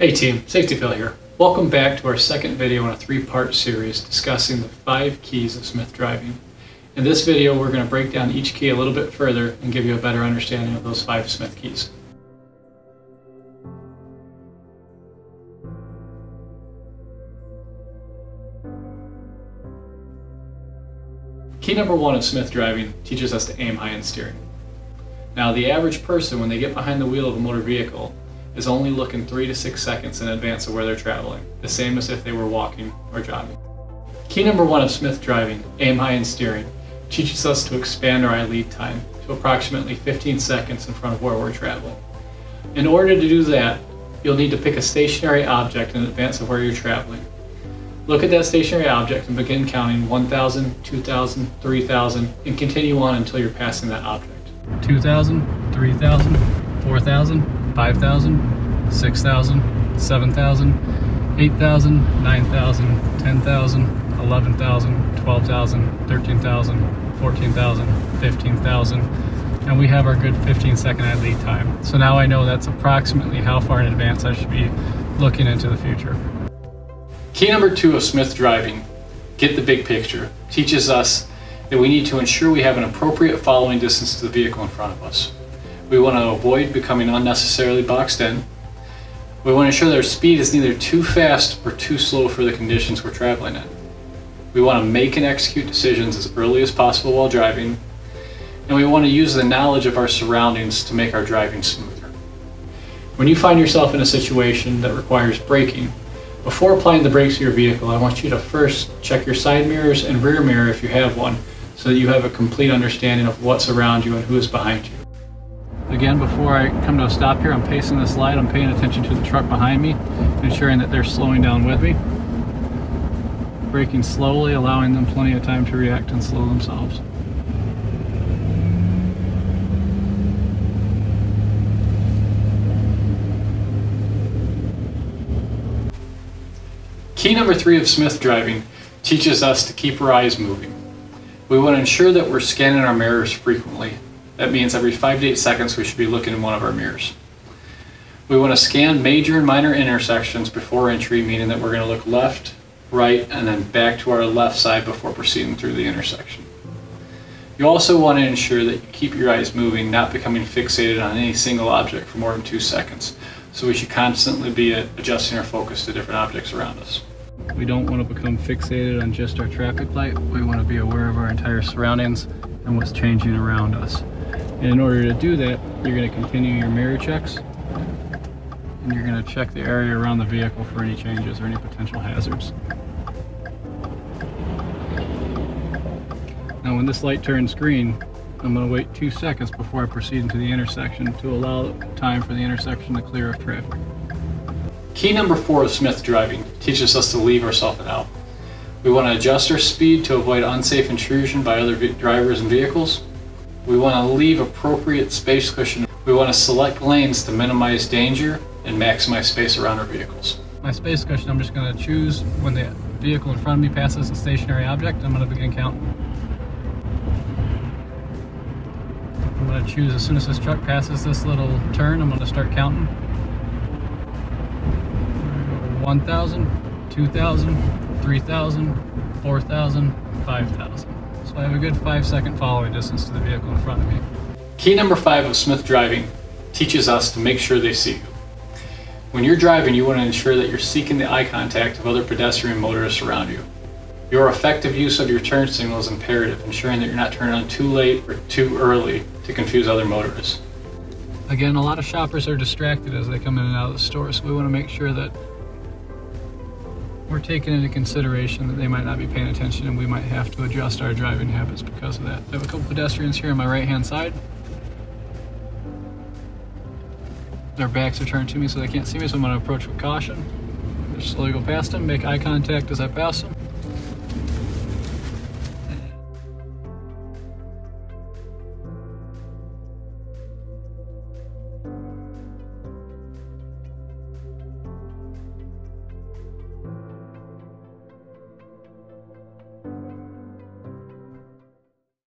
Hey team, Safety Phil here. Welcome back to our second video in a three-part series discussing the 5 keys of Smith driving. In this video we're going to break down each key a little bit further and give you a better understanding of those 5 Smith keys. Key number 1 of Smith driving teaches us to aim high in steering. Now the average person, when they get behind the wheel of a motor vehicle, is only looking 3 to 6 seconds in advance of where they're traveling, the same as if they were walking or jogging. Key number 1 of Smith driving, aim high in steering, teaches us to expand our eye lead time to approximately 15 seconds in front of where we're traveling. In order to do that, you'll need to pick a stationary object in advance of where you're traveling. Look at that stationary object and begin counting 1,000, 2,000, 3,000, and continue on until you're passing that object. 2,000, 3,000, 4,000, 5,000, 6,000, 7,000, 8,000, 9,000, 10,000, 11,000, 12,000, 13,000, 14,000, 15,000, and we have our good 15-second eye lead time. So now I know that's approximately how far in advance I should be looking into the future. Key number 2 of Smith driving, get the big picture, teaches us that we need to ensure we have an appropriate following distance to the vehicle in front of us. We want to avoid becoming unnecessarily boxed in. We want to ensure that our speed is neither too fast or too slow for the conditions we're traveling in. We want to make and execute decisions as early as possible while driving, and we want to use the knowledge of our surroundings to make our driving smoother. When you find yourself in a situation that requires braking, before applying the brakes to your vehicle, I want you to first check your side mirrors and rear mirror if you have one, so that you have a complete understanding of what's around you and who is behind you. Again, before I come to a stop here, I'm pacing this light, I'm paying attention to the truck behind me, ensuring that they're slowing down with me. Braking slowly, allowing them plenty of time to react and slow themselves. Key number 3 of Smith driving teaches us to keep our eyes moving. We want to ensure that we're scanning our mirrors frequently. That means every 5 to 8 seconds we should be looking in one of our mirrors. We want to scan major and minor intersections before entry, meaning that we're going to look left, right, and then back to our left side before proceeding through the intersection. You also want to ensure that you keep your eyes moving, not becoming fixated on any single object for more than 2 seconds. So we should constantly be adjusting our focus to different objects around us. We don't want to become fixated on just our traffic light. We want to be aware of our entire surroundings and what's changing around us. And in order to do that, you're going to continue your mirror checks, and you're going to check the area around the vehicle for any changes or any potential hazards. Now when this light turns green, I'm going to wait 2 seconds before I proceed into the intersection to allow time for the intersection to clear of traffic. Key number 4 of Smith driving teaches us to leave ourselves out. We want to adjust our speed to avoid unsafe intrusion by other drivers and vehicles. We want to leave appropriate space cushion. We want to select lanes to minimize danger and maximize space around our vehicles. My space cushion, I'm just going to choose when the vehicle in front of me passes a stationary object. I'm going to begin counting. I'm going to choose as soon as this truck passes this little turn, I'm going to start counting. 1,000, 2,000, 3,000, 4,000, 5,000. So I have a good 5-second following distance to the vehicle in front of me. Key number 5 of Smith driving teaches us to make sure they see you. When you're driving, you want to ensure that you're seeking the eye contact of other pedestrian motorists around you. Your effective use of your turn signal is imperative, ensuring that you're not turning on too late or too early to confuse other motorists. Again, a lot of shoppers are distracted as they come in and out of the store, so we want to make sure that we're taking into consideration that they might not be paying attention and we might have to adjust our driving habits because of that. I have a couple pedestrians here on my right hand side. Their backs are turned to me so they can't see me, so I'm going to approach with caution. Just slowly go past them, make eye contact as I pass them.